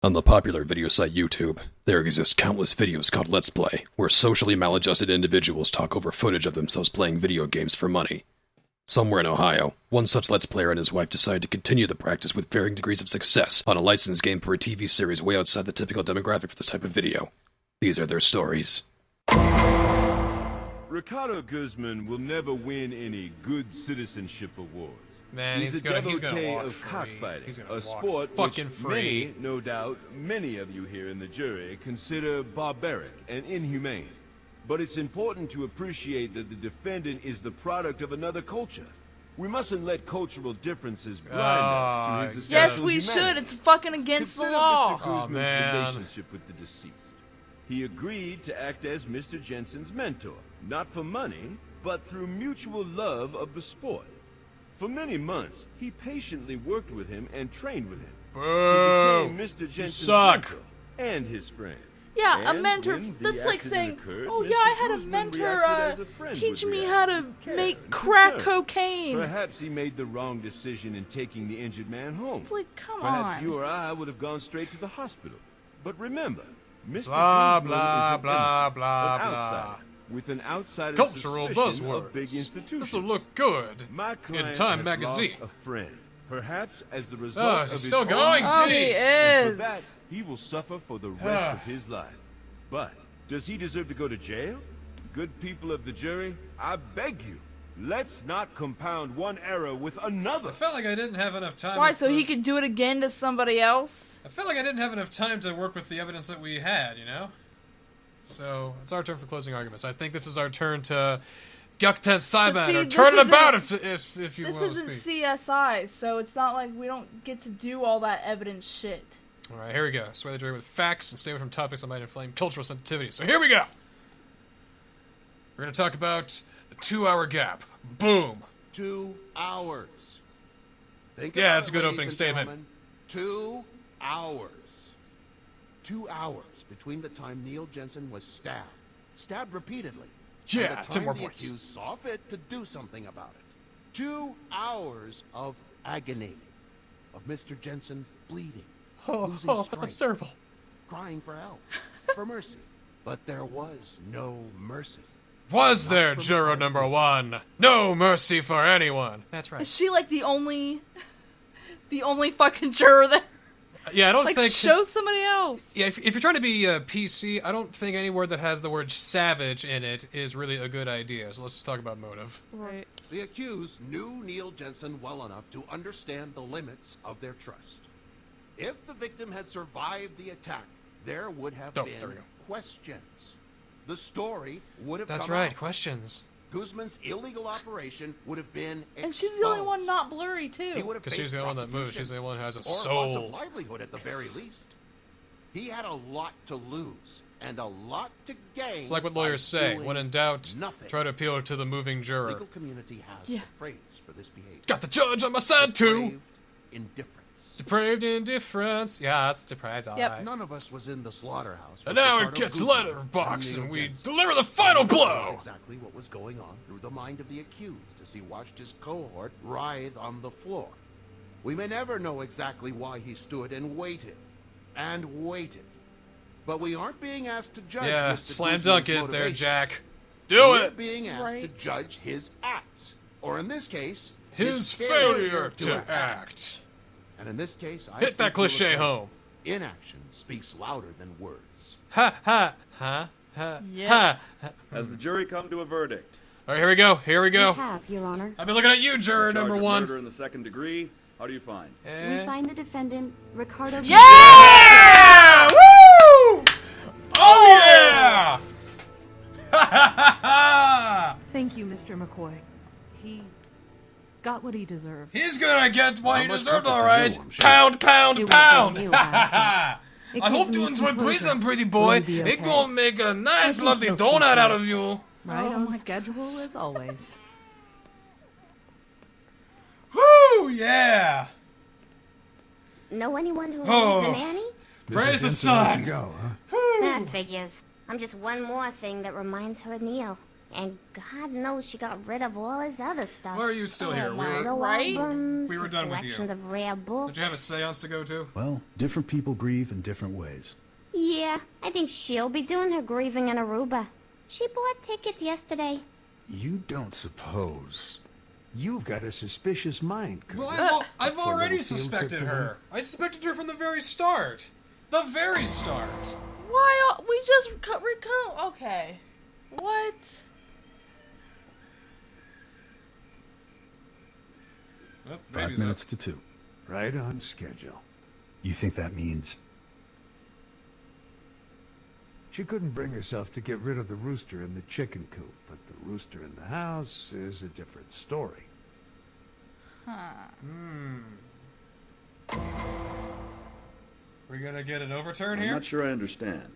On the popular video site YouTube, there exist countless videos called Let's Play, where socially maladjusted individuals talk over footage of themselves playing video games for money. Somewhere in Ohio, one such Let's Player and his wife decided to continue the practice with varying degrees of success on a licensed game for a TV series way outside the typical demographic for this type of video. These are their stories. Ricardo Guzman will never win any good citizenship awards. Man, he's gonna devotee walk of free. cockfighting, He's gonna a walk sport fucking which free. many, no doubt, many of you here in the jury consider barbaric and inhumane. But it's important to appreciate that the defendant is the product of another culture. We mustn't let cultural differences blind us to his essential Yes, we humanity. should. It's fucking against the Consider law. Mr. Guzman's man. relationship with the deceased. He agreed to act as Mr. Jensen's mentor, not for money, but through mutual love of the sport. For many months, he patiently worked with him and trained with him. Boo! He became Mr. Jensen's suck. mentor and his friend. Yeah, a And mentor. when the That's like accident saying, occurred, oh Mr. yeah, I had a Guzman mentor reacted as a friend teach would me react, how to with care make and crack concern. cocaine. Perhaps he made the wrong decision in taking the injured man home. It's like, come Perhaps on. you or I would have gone straight to the hospital. But remember, Mr. Blah, Guzman blah, is an blah, immigrant, blah, an blah. outsider, with an outsider's Cultural suspicion of big buzzwords. institutions. This'll look good My client in Time has magazine. lost a friend, perhaps as the Oh, result is of it his still own going? Oh, he Jeez. And is. for that, he will suffer for the rest of his life. But does he deserve to go to jail? Good people of the jury, I beg you, let's not compound one error with another. I felt like I didn't have enough time. Why? with So the- he could do it again to somebody else? I felt like I didn't have enough time to work with the evidence that we had, you know? So, it's our turn for closing arguments. I think this is our turn to Gukta Saiban, see, or this turn it about isn't- if you This will isn't speak. CSI, so it's not like we don't get to do all that evidence shit. Alright, here we go. Sway the jury with facts and stay away from topics that might inflame cultural sensitivity. So here we go! We're gonna talk about the 2-hour gap. Boom! 2 hours. Think Yeah, about that's a it, good ladies opening and statement. gentlemen. 2 hours. 2 hours between the time Neil Jensen was stabbed repeatedly, Yeah, and the 10 time more the points. accused saw fit to do something about it. 2 hours of agony, of Mr. Jensen bleeding, losing Oh, strength, that's terrible. crying for help, for mercy. But there was no mercy. Was there, juror number 1? No mercy for anyone. That's right. Is she like the only fucking juror there? Yeah, I don't Like, think... show somebody else. Yeah, if you're trying to be PC, I don't think any word that has the word savage in it is really a good idea. So let's talk about motive. Right. The accused knew Neil Jensen well enough to understand the limits of their trust. If the victim had survived the attack, there would have Oh, there we been go. questions. The story would have That's come right, out. questions. Guzman's illegal operation would have been exposed. And she's the only one not blurry, He too. would have Because she's faced the only one that moves. prosecution She's the only one who has a or loss of soul. livelihood at the very least. He had a lot to lose and a lot to gain. It's like what by lawyers say. doing When in doubt, nothing. try to appeal to the moving The juror. legal community has Yeah. a phrase for this behavior. Got the judge on my side, too. Depraved indifference. Depraved indifference. Yeah, that's depraved. all Yep. right. None of us was in the slaughterhouse. And with now it Ricardo gets Guzman letterbox, Neil and we Jensen. deliver the final None of us knows blow. exactly what was going on through the mind of the accused as he watched his cohort writhe on the floor. We may never know exactly why he stood and waited. But we aren't being asked to judge Yeah, Mr. slam Guzman's dunk it there, motivations. Jack. Do We're it. being asked to Right. judge his acts. Or in this case, His failure to act. And in this case, I Hit think that we'll cliche agree. home. Inaction speaks louder than words. Ha ha ha ha Yeah. ha. Has the jury come to a verdict? All right, here we go. Here we We go. have, Your Honor. I've been looking at you, juror Charge number of 1. Murder in the second degree. How do you find? We find the defendant, Ricardo. Yeah! Woo! Oh yeah! Ha ha ha ha! Thank you, Mr. McCoy. He got what he deserved. He's gonna get what he Not much deserved, comfort all to right. you, I'm sure. Pound, pound, It will pound. feel Ha bad, ha ha! It I gives hope you me enjoy some prison, pleasure. pretty boy. Will be It okay. gonna make a nice, think lovely he'll donut keep out it. of you. Right Oh on my schedule as always. Woo! Yeah! Know anyone who Oh. needs a nanny? Praise the sun. Go, huh? That figures. I'm just one more thing that reminds her of Neil. And God knows she got rid of all his other stuff. Why are you still here? my We were, right? Albums, we were done with you. collections of rare books. Did you have a seance to go to? Well, different people grieve in different ways. Yeah, I think she'll be doing her grieving in Aruba. She bought tickets yesterday. You don't suppose. You've got a suspicious mind, Kurt. Well, I've For a already little field suspected trip to her. I suspected her from the very start. The very start. Why? We just okay. What? Oh, 5 baby's minutes up. to 2. Right on schedule. You think that means... She couldn't bring herself to get rid of the rooster in the chicken coop, but the rooster in the house is a different story. We're gonna get an overturn I'm here? not sure I understand.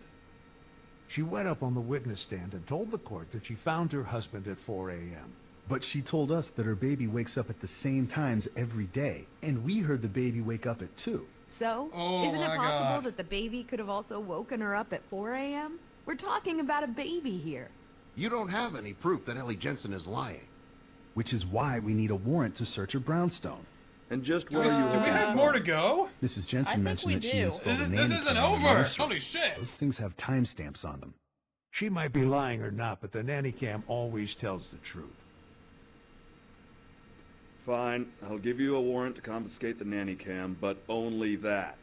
She went up on the witness stand and told the court that she found her husband at 4 a.m. But she told us that her baby wakes up at the same times every day, and we heard the baby wake up at 2. So, Oh isn't it my possible God. that the baby could have also woken her up at 4 a.m.? We're talking about a baby here. You don't have any proof that Ellie Jensen is lying. Which is why we need a warrant to search her brownstone. And just Do what are you we looking have for? more to go? Mrs. I Jensen think mentioned we that she do. installed This a isn't nanny cam in the over. nursery. Holy shit. Those things have timestamps on them. She might be lying or not, but the nanny cam always tells the truth. Fine, I'll give you a warrant to confiscate the nanny cam, but only that.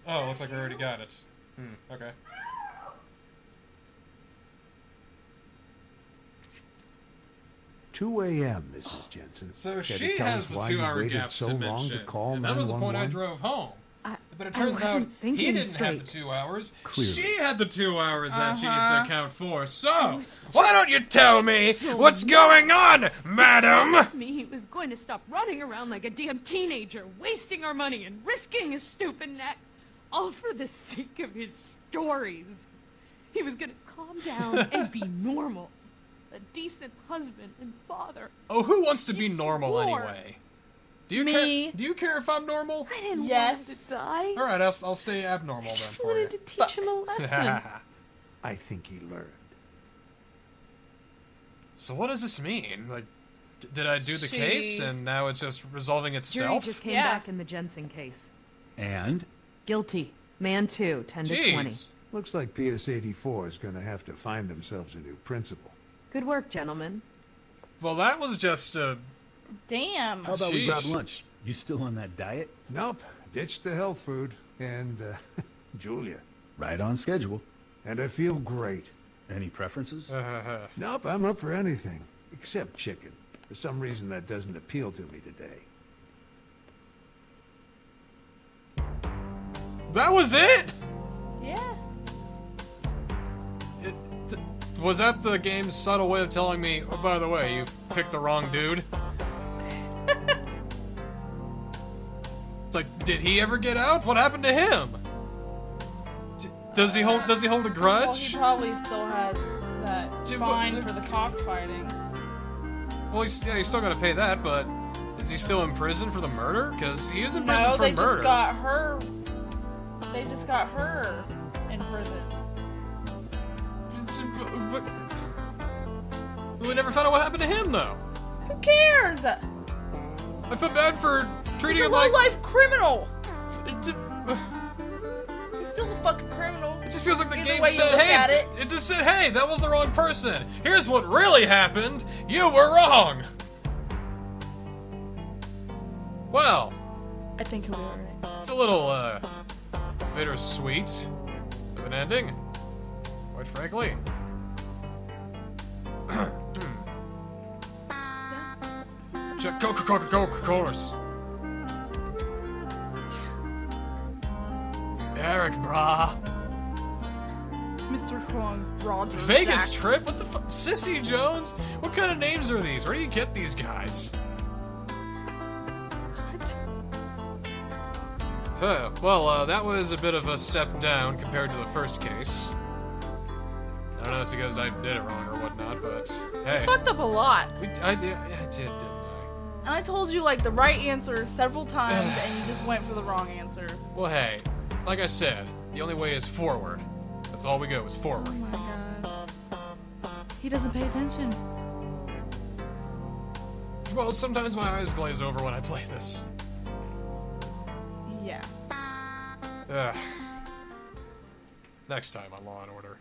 Oh, looks like we already got it. Okay. 2 a.m., Mrs. Jensen. So Can she you tell has us the why you 2-hour waited gap so to long mention. to call And that was the point I 911? drove home. But it I turns out wasn't he thinking didn't have the straight. 2 hours. Clearly. She had the 2 hours that she needs to account for. So, why don't you tell me what's going on, madam? Me, he was going to stop running around like a damn teenager, wasting our money and risking his stupid neck, all for the sake of his stories. He was gonna calm down and be normal. A decent husband and father. Oh, who wants to be He's normal 4. anyway? Do you Me. care? Do you care if I'm normal? I didn't Yes. want him to die. All right, I'll stay abnormal I then just for wanted you. to teach him a lesson. I think he learned. So what does this mean? Like, did I do the She- case and now it's just resolving Jury itself? just came Yeah. back in the Jensen case. And? Guilty. Man 2, 10 to 20. Jeez. Looks like PS 84 is going to have to find themselves a new principal. Good work, gentlemen. Well, that was just Damn. How about we grab Sheesh. lunch? You still on that diet? Nope, ditched the health food. And, Julia. Right on schedule. And I feel great. Any preferences? Nope, I'm up for anything. Except chicken. For some reason that doesn't appeal to me today. that was it. Yeah. Was that the game's subtle way of telling me, oh, by the way, you picked the wrong dude? It's like, did he ever get out? What happened to him? Does he hold a Well, grudge? he probably still has that Dude, fine what- for the cockfighting. Well, he's still got to pay that, but is he still in prison for the murder? Because he is in prison No, for they murder. just got her. They just got her in prison. We never found out what happened to him, though. Who cares? I feel bad for treating He's a him like. low-life criminal. It He's still a fucking criminal. just feels like the Either game way you said, look hey, at it. it just said, hey, that was the wrong person. Here's what really happened. You were wrong. Well, I think he'll be alright. it's a little, bittersweet of an ending, quite frankly. Check Coca-Colas. Eric, brah. Mr. Huang Roger. Vegas Jackson. trip? What the fuck? Sissy Jones? What kind of names are these? Where do you get these guys? Well, that was a bit of a step down compared to the first case. I don't know if it's because I did it wrong or whatnot, but hey. Fucked up a lot. I did, didn't I? And I told you, like, the right answer several times, and you just went for the wrong answer. Well, hey, like I said, the only way is forward. That's all we go, is forward. Oh my god. He doesn't pay attention. Well, sometimes my eyes glaze over when I play this. Yeah. Ugh. Next time on Law & Order.